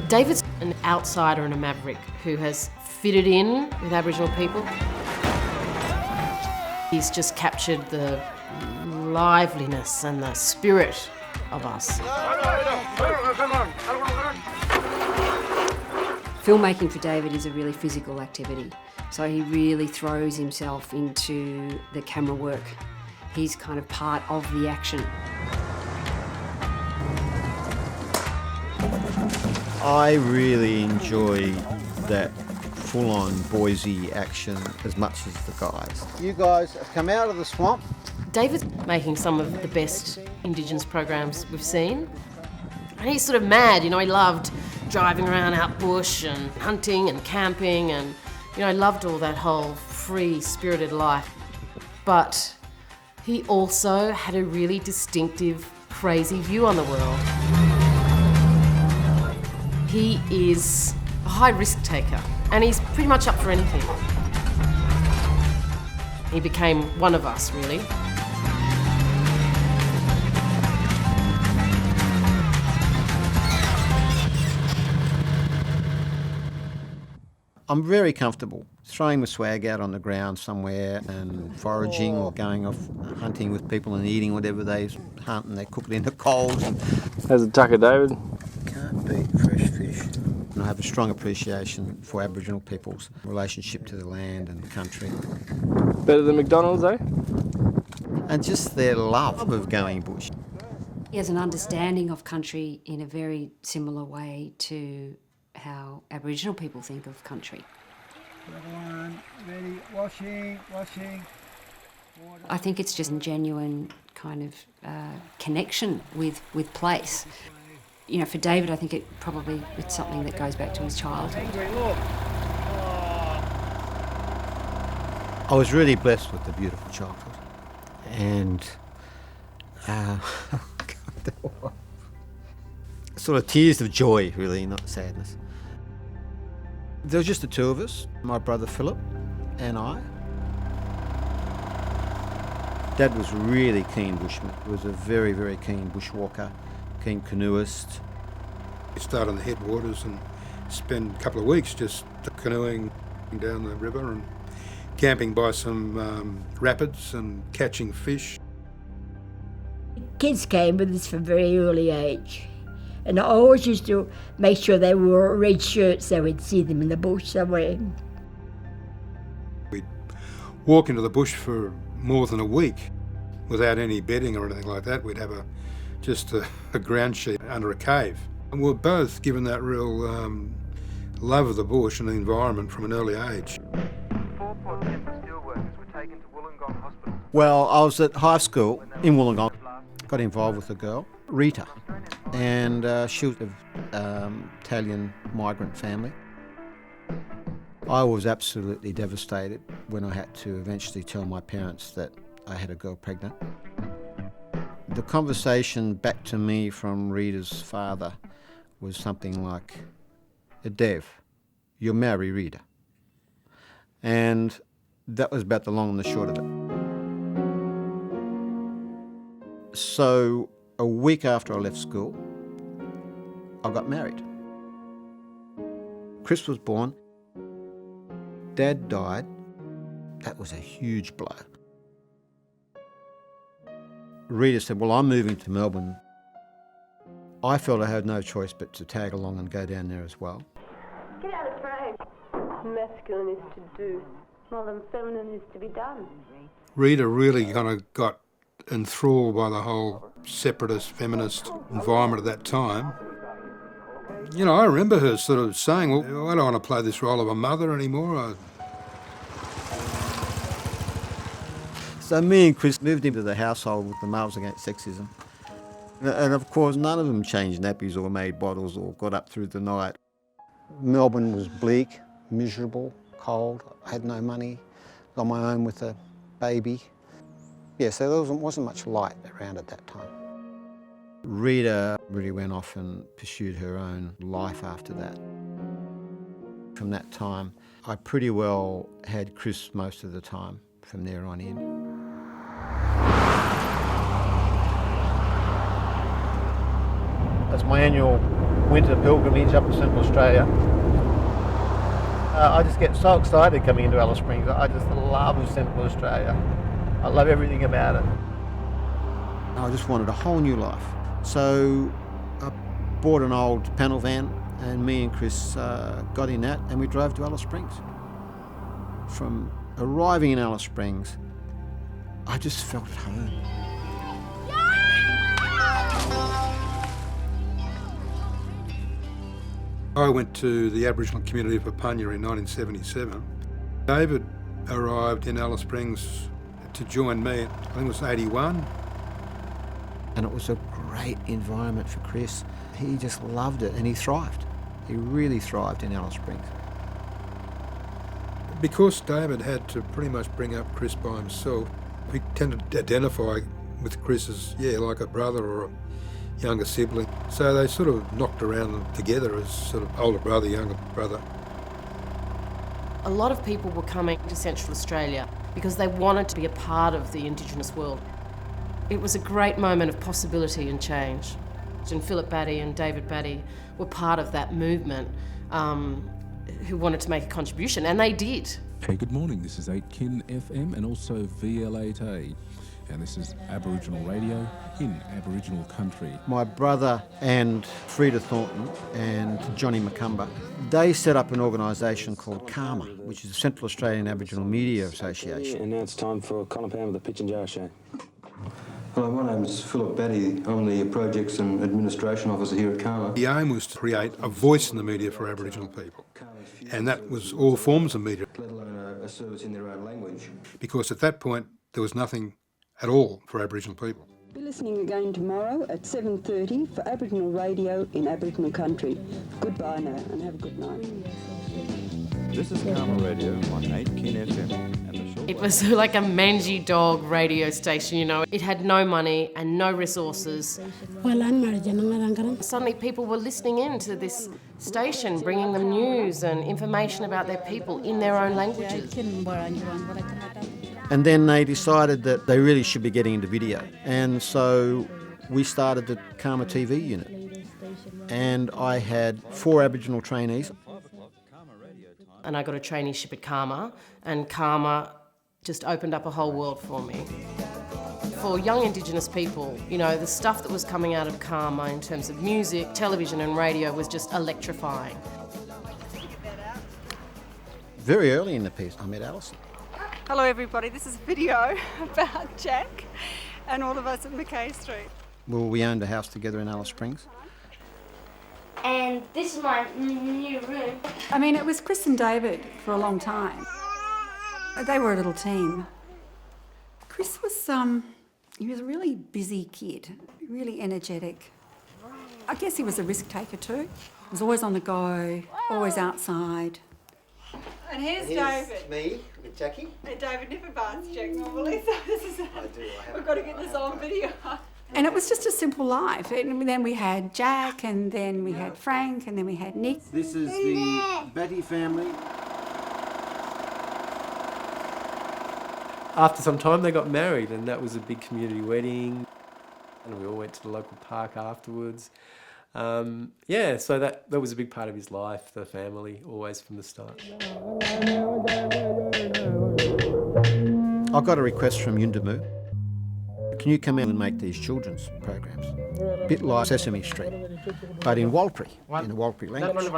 David's an outsider and a maverick who has fitted in with Aboriginal people. He's just captured the liveliness and the spirit of us. Filmmaking for David is a really physical activity, so he really throws himself into the camera work. He's kind of part of the action. I really enjoy that full-on Boise action as much as the guys. You guys have come out of the swamp. David's making some of the best Indigenous programs we've seen. And he's sort of mad, he loved driving around out bush and hunting and camping and, loved all that whole free-spirited life. But he also had a really distinctive, crazy view on the world. He is a high-risk taker, and he's pretty much up for anything. He became one of us, really. I'm very comfortable throwing my swag out on the ground somewhere and foraging or going off hunting with people and eating whatever they hunt, and they cook it in the coals. How's the tucker, David? Can't beat fresh fish. And I have a strong appreciation for Aboriginal people's relationship to the land and the country. Better than McDonald's, eh? And just their love of going bush. He has an understanding of country in a very similar way to how Aboriginal people think of country. Everyone, ready, washing. I think it's just a genuine kind of connection with place. For David, I think it's something that goes back to his childhood. I was really blessed with a beautiful childhood, and sort of tears of joy, really, not sadness. There was just the two of us, my brother Philip and I. Dad was really keen bushman. He was a very, very keen bushwalker, keen canoeist. We start on the headwaters and spend a couple of weeks just canoeing down the river and camping by some rapids and catching fish. Kids came with us from a very early age, and I always used to make sure they wore red shirts so we'd see them in the bush somewhere. We'd walk into the bush for more than a week without any bedding or anything like that. We'd have just a ground sheet under a cave. And we were both given that real love of the bush and the environment from an early age. 4 Port Temple steelworkers were taken to Wollongong Hospital. Well, I was at high school in Wollongong. Got involved with a girl, Rita, and she was of Italian migrant family. I was absolutely devastated when I had to eventually tell my parents that I had a girl pregnant. The conversation back to me from Rita's father was something like, Dev, you'll marry Rita. And that was about the long and the short of it. So a week after I left school, I got married. Chris was born. Dad died. That was a huge blow. Rita said, well, I'm moving to Melbourne. I felt I had no choice but to tag along and go down there as well. Get out of frame. Masculine is to do, more than feminine is to be done. Rita really kind of got enthralled by the whole separatist, feminist environment at that time. I remember her sort of saying, well, I don't want to play this role of a mother anymore. So me and Chris moved into the household with the Males Against Sexism. And of course, none of them changed nappies or made bottles or got up through the night. Melbourne was bleak, miserable, cold. I had no money, on my own with a baby. Yeah, so there wasn't much light around at that time. Rita really went off and pursued her own life after that. From that time, I pretty well had Chris most of the time from there on in. That's my annual winter pilgrimage up to Central Australia. I just get so excited coming into Alice Springs. I just love Central Australia. I love everything about it. I just wanted a whole new life. So I bought an old panel van and me and Chris got in that and we drove to Alice Springs. From arriving in Alice Springs, I just felt at home. I went to the Aboriginal community of Papunya in 1977. David arrived in Alice Springs to join me, I think it was 81. And it was a great environment for Chris. He just loved it and he thrived. He really thrived in Alice Springs. Because David had to pretty much bring up Chris by himself, we tended to identify with Chris as, like a brother or a younger sibling. So they sort of knocked around together as sort of older brother, younger brother. A lot of people were coming to Central Australia because they wanted to be a part of the Indigenous world. It was a great moment of possibility and change. And Philip Batty and David Batty were part of that movement who wanted to make a contribution, and they did. Hey, good morning. This is 8KIN FM and also VL8A. And this is Aboriginal radio in Aboriginal country. My brother and Frida Thornton and Johnny Macumba, they set up an organisation called CARMA, which is the Central Australian Aboriginal Media Association. And now it's time for Colin Pam with the Pitch and Jar Show. Hello, my name is Philip Batty. I'm the Projects and Administration Officer here at CARMA. The aim was to create a voice in the media for Aboriginal people. And that was all forms of media. Let alone a service in their own language. Because at that point, there was nothing at all for Aboriginal people. Be listening again tomorrow at 7:30 for Aboriginal radio in Aboriginal country. Goodbye now and have a good night. This is CARMA Radio on 8KIN FM. It was like a mangy dog radio station, you know. It had no money and no resources. Suddenly people were listening in to this station, bringing them news and information about their people in their own languages. And then they decided that they really should be getting into video. And so we started the CARMA TV unit. And I had 4 Aboriginal trainees. And I got a traineeship at CARMA, and CARMA just opened up a whole world for me. For young Indigenous people, you know, the stuff that was coming out of CARMA in terms of music, television and radio was just electrifying. Very early in the piece, I met Alison. Hello everybody, this is a video about Jack and all of us at Mackay Street. Well, we owned a house together in Alice Springs. And this is my new room. I mean, it was Chris and David for a long time. They were a little team. Chris was, he was a really busy kid, really energetic. I guess he was a risk taker too. He was always on the go, always outside. And here's David. Me with Jackie. And David never barks Jack normally, so this is we've got to get this on video. And it was just a simple life. And then we had Jack, and then we had Frank, and then we had Nick. This is the Batty family. After some time they got married, and that was a big community wedding, and we all went to the local park afterwards. So that was a big part of his life, the family, always from the start. I got a request from Yundamu. Can you come in and make these children's programs? A bit like Sesame Street, but in Warlpiri, in the Warlpiri language.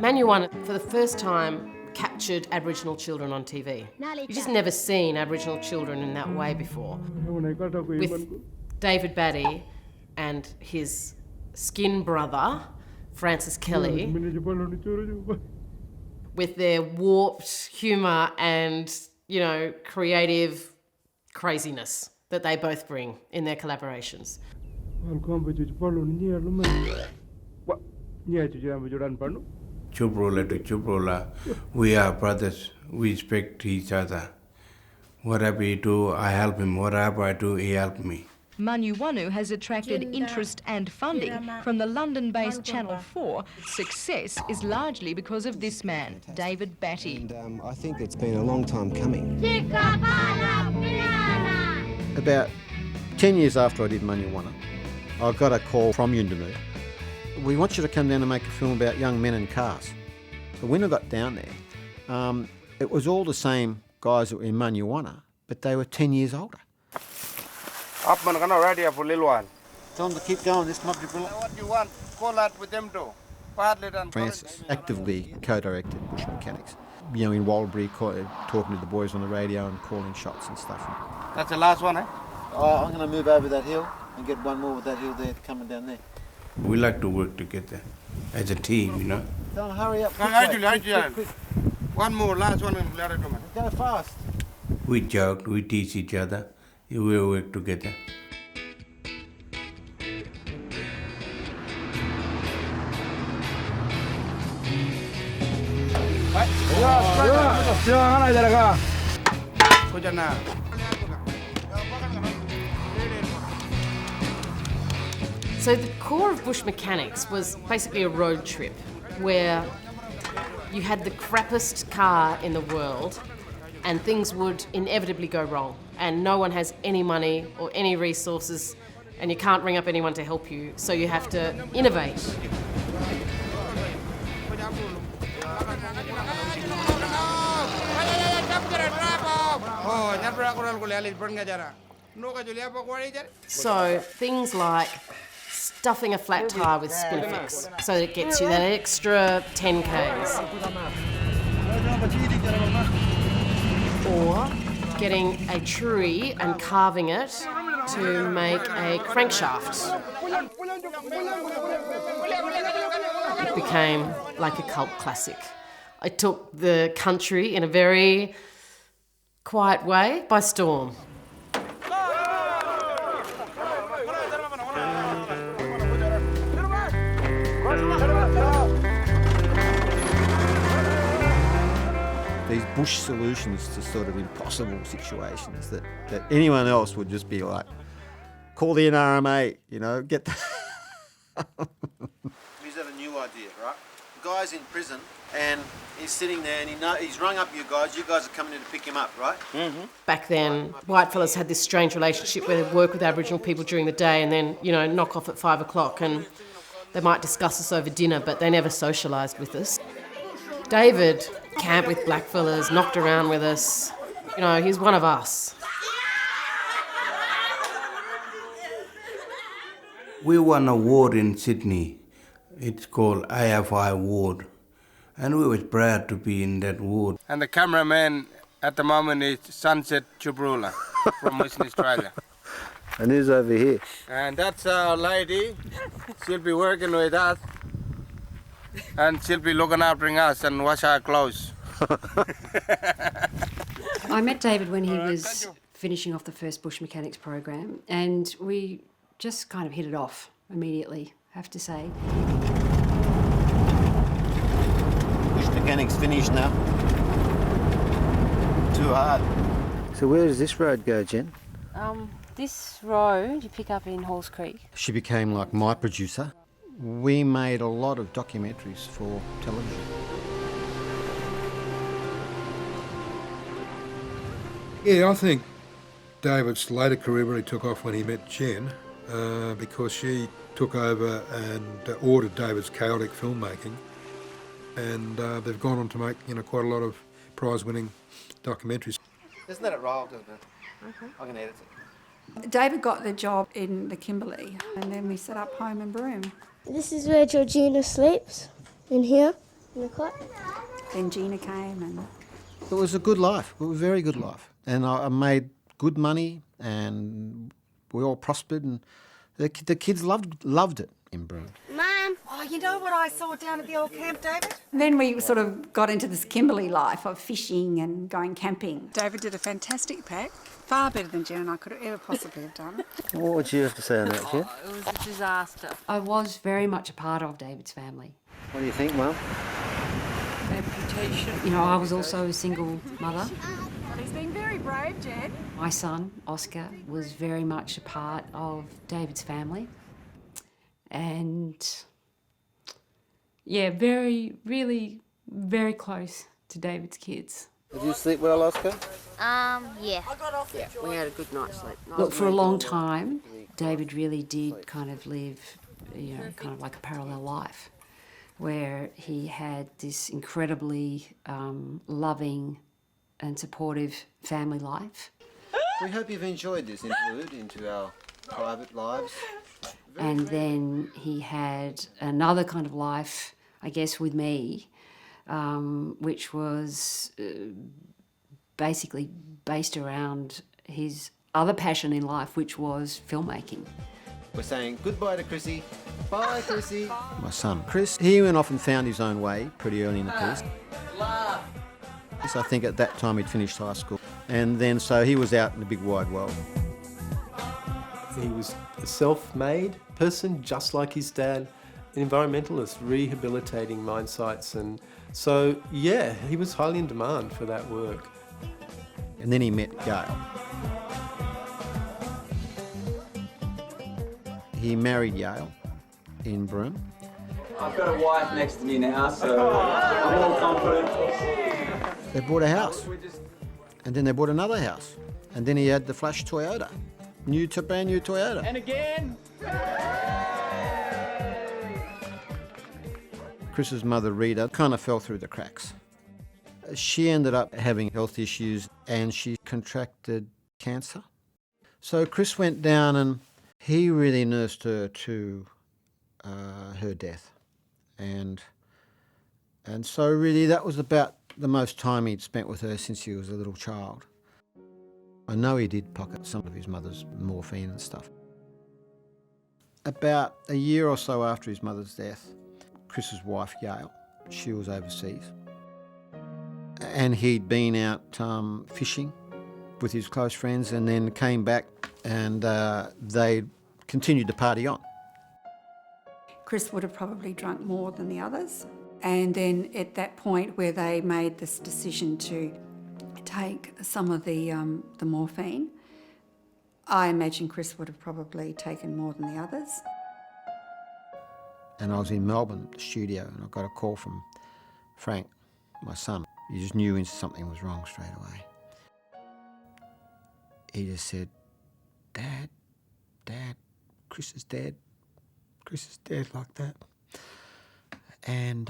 Manu One, for the first time, captured Aboriginal children on TV. You've just never seen Aboriginal children in that way before. With David Batty and his skin brother, Francis Kelly, with their warped humour and, you know, creative craziness that they both bring in their collaborations. Chubrola to Chubrola, we are brothers, we respect each other. Whatever he do, I help him. Whatever I do, he help me. Manyuwanu has attracted interest and funding from the London-based Channel 4. Success is largely because of this man, David Batty. And I think it's been a long time coming. About 10 years after I did Manyuwana, I got a call from Indigenous. We want you to come down and make a film about young men and cars. So when I got down there, it was all the same guys that were in Manyuwana, but they were 10 years older. Upman kana ready for little one. Tell them to keep going, this might be brilliant. What you want, call out with them too. Francis actively co-directed Bush Mechanics. You know, in Walbury, talking to the boys on the radio and calling shots and stuff. That's the last one, eh? Oh, I'm going to move over that hill and get one more with that hill there coming down there. We like to work together as a team, you know. Don't hurry up. Quick. One more, last one, and let it come. Go fast. We joke, we teach each other, we work together. So the core of bush mechanics was basically a road trip where you had the crappiest car in the world and things would inevitably go wrong and no one has any money or any resources and you can't ring up anyone to help you, so you have to innovate. So things like stuffing a flat tyre with Spinifex so that it gets you that extra 10 Ks. Or getting a tree and carving it to make a crankshaft. It became like a cult classic. It took the country in a very quiet way by storm. These bush solutions to sort of impossible situations that anyone else would just be like, call the NRMA, you know, get the... He's had a new idea, right? The guy's in prison and he's sitting there and he's rung up you guys are coming in to pick him up, right? Mm-hmm. Back then, whitefellas had this strange relationship where they'd work with Aboriginal people during the day and then, you know, knock off at 5 o'clock and they might discuss us over dinner, but they never socialised with us. David camped with blackfellas, knocked around with us. You know, he's one of us. We won a award in Sydney. It's called IFI Award. And we was proud to be in that award. And the cameraman at the moment is Sunset Chubrula from Western Australia. And who's over here? And that's our lady. She'll be working with us. And she'll be looking after us and wash our clothes. I met David when he was finishing off the first Bush Mechanics program and we just kind of hit it off immediately, I have to say. Bush Mechanics finished now. Too hard. So where does this road go, Jen? This road you pick up in Halls Creek. She became like my producer. We made a lot of documentaries for television. Yeah, I think David's later career really took off when he met Jen, because she took over and ordered David's chaotic filmmaking, and they've gone on to make, you know, quite a lot of prize-winning documentaries. Just let it roll, doesn't it? Okay. I can edit it. David got the job in the Kimberley and then we set up home in Broome. This is where Georgina sleeps, in here, in the cot. Then Gina came and... It was a good life. It was a very good life. And I made good money and we all prospered and the kids loved it in Broome. Mum! Oh, you know what I saw down at the old camp, David? Then we sort of got into this Kimberley life of fishing and going camping. David did a fantastic pack, far better than Jen and I could ever possibly have done. What would you have to say on that, Jen? It was a disaster. I was very much a part of David's family. What do you think, Mum? Reputation. You know, I was also a single mother. He's been very brave, Jen. My son, Oscar, was very much a part of David's family. And, yeah, really close to David's kids. Did you sleep well, Oscar? Yeah. Yeah, we had a good night's sleep. Look, for a long time, David really did kind of live, you know, kind of like a parallel life, where he had this incredibly loving and supportive family life. We hope you've enjoyed this interlude into our private lives. And then he had another kind of life, I guess, with me, which was basically based around his other passion in life, which was filmmaking. We're saying goodbye to Chrissy. Bye, Chrissy. My son, Chris, he went off and found his own way pretty early in the piece. I think at that time he'd finished high school. And then so he was out in the big wide world. He was a self-made person, just like his dad, an environmentalist, rehabilitating mine sites. And so, yeah, he was highly in demand for that work. And then he met Gail. He married Yale in Broome. I've got a wife next to me now, so I'm all confident. They bought a house. And then they bought another house. And then he had the flash Toyota. Brand new Toyota. And again. Chris's mother, Rita, kind of fell through the cracks. She ended up having health issues and she contracted cancer. So Chris went down and he really nursed her to her death. And so really that was about the most time he'd spent with her since he was a little child. I know he did pocket some of his mother's morphine and stuff. About a year or so after his mother's death, Chris's wife, Gail, she was overseas. And he'd been out fishing with his close friends and then came back and they continued to party on. Chris would have probably drunk more than the others. And then at that point where they made this decision to take some of the morphine, I imagine Chris would have probably taken more than the others. And I was in Melbourne at the studio and I got a call from Frank, my son. He just knew something was wrong straight away. He just said, Dad, Chris is dead. Chris is dead like that. And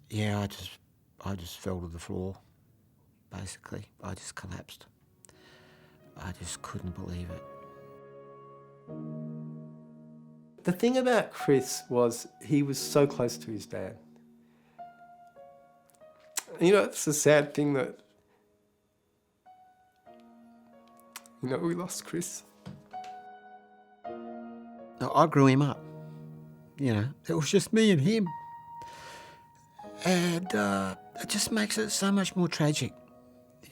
yeah, I just fell to the floor, basically. I just collapsed. I just couldn't believe it. The thing about Chris was he was so close to his dad. You know, it's a sad thing that, you know, we lost Chris. I grew him up, you know, it was just me and him. And it just makes it so much more tragic,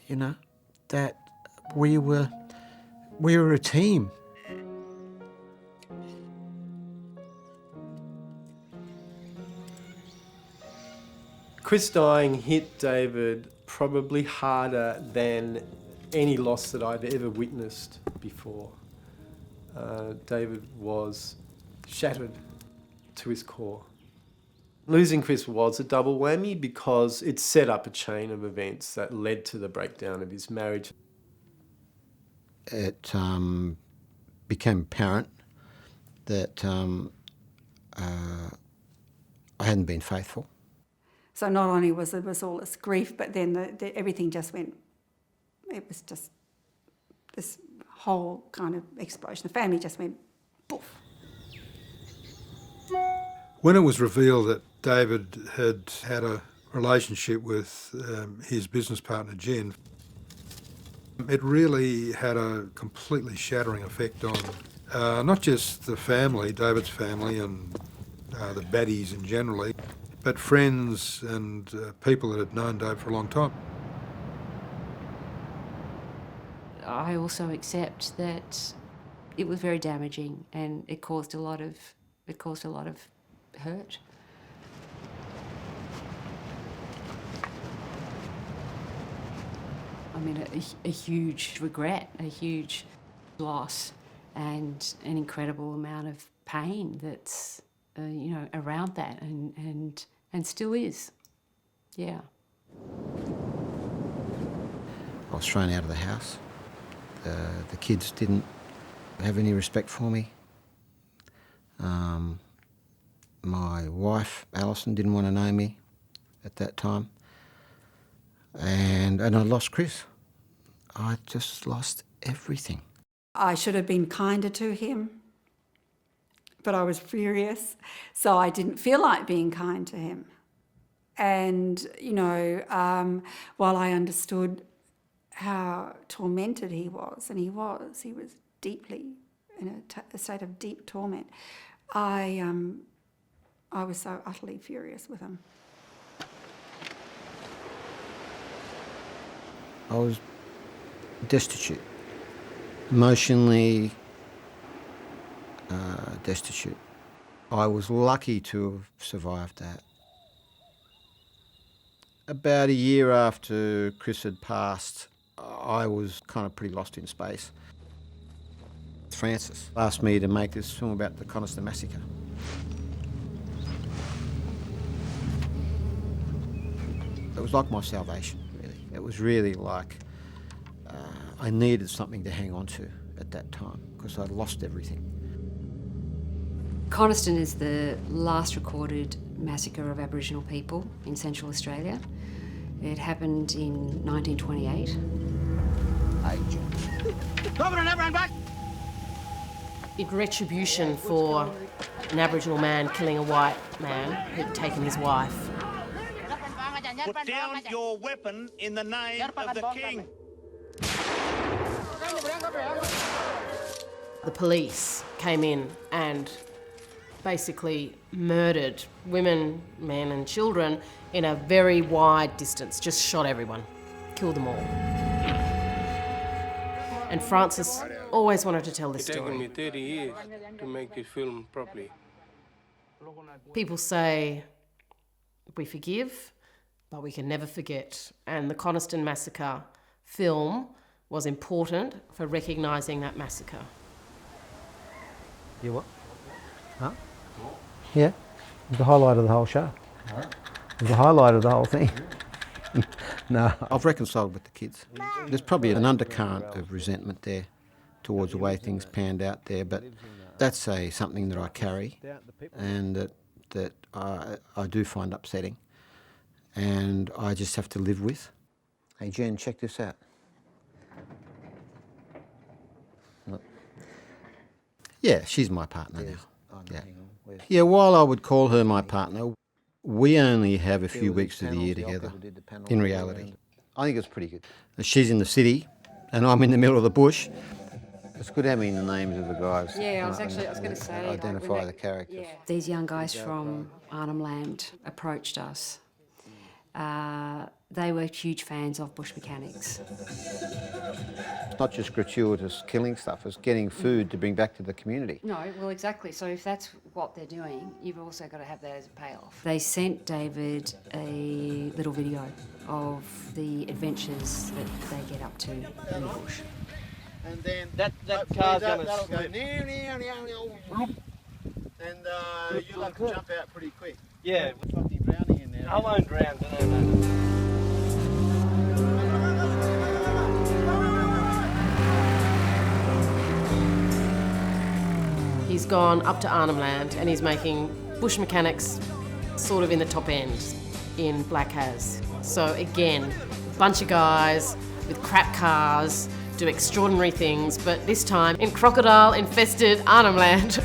you know, that we were a team. Chris dying hit David probably harder than any loss that I've ever witnessed before. David was shattered to his core. Losing Chris was a double whammy because it set up a chain of events that led to the breakdown of his marriage. It became apparent that I hadn't been faithful. So not only was it all this grief, but then everything just went, it was just this whole kind of explosion. The family just went poof. When it was revealed that David had had a relationship with his business partner Jen, it really had a completely shattering effect on not just the family, David's family and the Battys in generally, but friends and people that had known Dave for a long time. I also accept that it was very damaging and it caused a lot of hurt. I mean, a huge regret, a huge loss, and an incredible amount of pain that's, you know, around that, and still is. Yeah. I was thrown out of the house. The kids didn't have any respect for me. My wife, Alison, didn't want to know me at that time. And I lost Chris. I just lost everything. I should have been kinder to him, but I was furious, so I didn't feel like being kind to him. And, you know, while I understood how tormented he was, and he was deeply in a state of deep torment, I was so utterly furious with him. I was destitute, emotionally destitute. I was lucky to have survived that. About a year after Chris had passed, I was kind of pretty lost in space. Francis asked me to make this film about the Coniston Massacre. It was like my salvation, really. It was really like I needed something to hang on to at that time because I'd lost everything. Coniston is the last recorded massacre of Aboriginal people in Central Australia. It happened in 1928. In retribution for an Aboriginal man killing a white man who'd taken his wife. Put down your weapon in the name of the king. The police came in and basically murdered women, men and children in a very wide distance, just shot everyone, killed them all. And Francis always wanted to tell this story. It's taken me 30 years to make this film properly. People say we forgive, but we can never forget. And the Coniston Massacre film was important for recognising that massacre. You what? Huh? Yeah, it's the highlight of the whole show. It's the highlight of the whole thing. No, I've reconciled with the kids. There's probably an undercurrent of resentment there towards the way things panned out there, but that's something that I carry and that I do find upsetting, and I just have to live with. Hey Jen, check this out. Look. Yeah, she's my partner now. Yeah. Yeah, while I would call her my partner, we only have a few weeks of the year together, in reality. I think it's pretty good. She's in the city, and I'm in the middle of the bush. It's good having the names of the guys. Yeah, I was going to say... Identify the characters. Yeah. These young guys from Arnhem Land approached us. They were huge fans of bush mechanics. It's not just gratuitous killing stuff, it's getting food to bring back to the community. No, well, exactly. So if that's what they're doing, you've also got to have that as a payoff. They sent David a little video of the adventures that they get up to in the bush. And then that car's going to slip. And you'll have to jump out pretty quick. Yeah. Fucking drowning in there. I won't drown. No. He's gone up to Arnhem Land and he's making bush mechanics sort of in the top end in Black Has. So again, a bunch of guys with crap cars do extraordinary things, but this time in crocodile-infested Arnhem Land.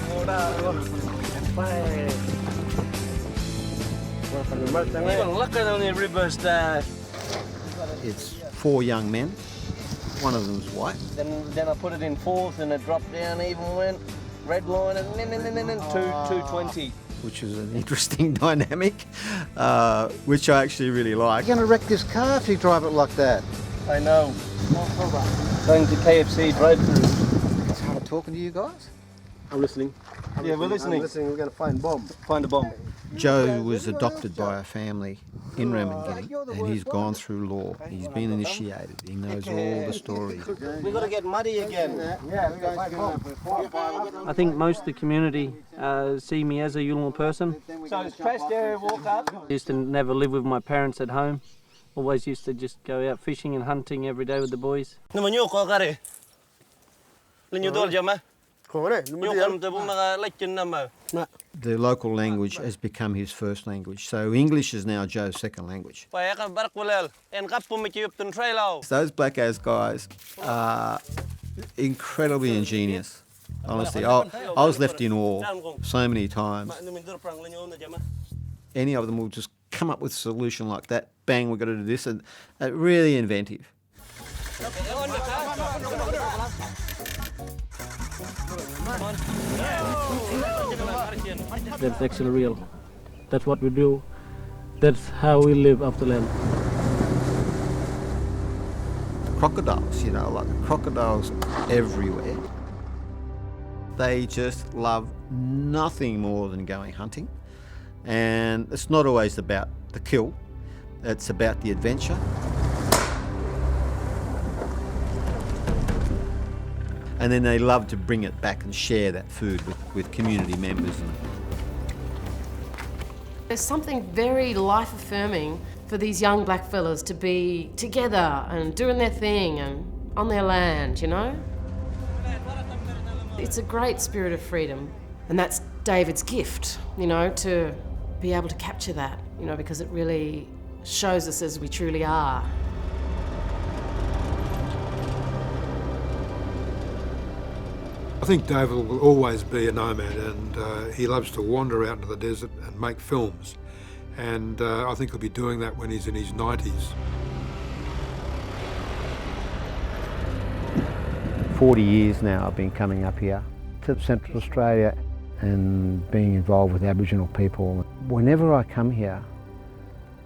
Even look at on the river star. It's 4 young men. One of them's white. Then I put it in fourth and it dropped down even went red line and then 220. Which is an interesting dynamic, which I actually really like. You're going to wreck this car if you drive it like that. I know. Going to KFC drive-through. It's hard talking to you guys. I'm listening. We're listening. We're going to find a bomb. Find a bomb. Joe was adopted by a family in Ramangini, and he's gone through law. He's been initiated. He knows all the stories. We've got to get muddy again. I think most of the community see me as a Yulin person. So it's trash area walk up. I used to never live with my parents at home. Always used to just go out fishing and hunting every day with the boys. The local language has become his first language, so English is now Joe's second language. Those Black Ass guys are incredibly ingenious. Honestly, I was left in awe so many times. Any of them will just come up with a solution like that. Bang, we've got to do this, and really inventive. That's actually real. That's what we do. That's how we live off the land. Crocodiles, crocodiles everywhere. They just love nothing more than going hunting. And it's not always about the kill, it's about the adventure. And then they love to bring it back and share that food with community members. There's something very life-affirming for these young black fellas to be together and doing their thing and on their land, It's a great spirit of freedom, and that's David's gift, to be able to capture that, because it really shows us as we truly are. I think David will always be a nomad, and he loves to wander out into the desert and make films. And I think he'll be doing that when he's in his 90s. 40 years now I've been coming up here to Central Australia and being involved with Aboriginal people. Whenever I come here,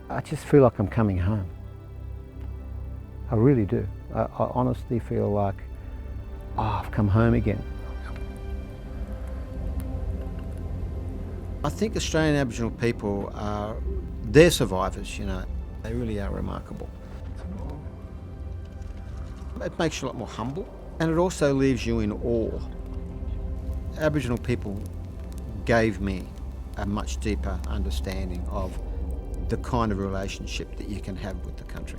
I just feel like I'm coming home. I really do. I honestly feel like, I've come home again. I think Australian Aboriginal people they're survivors, They really are remarkable. It makes you a lot more humble, and it also leaves you in awe. Aboriginal people gave me a much deeper understanding of the kind of relationship that you can have with the country.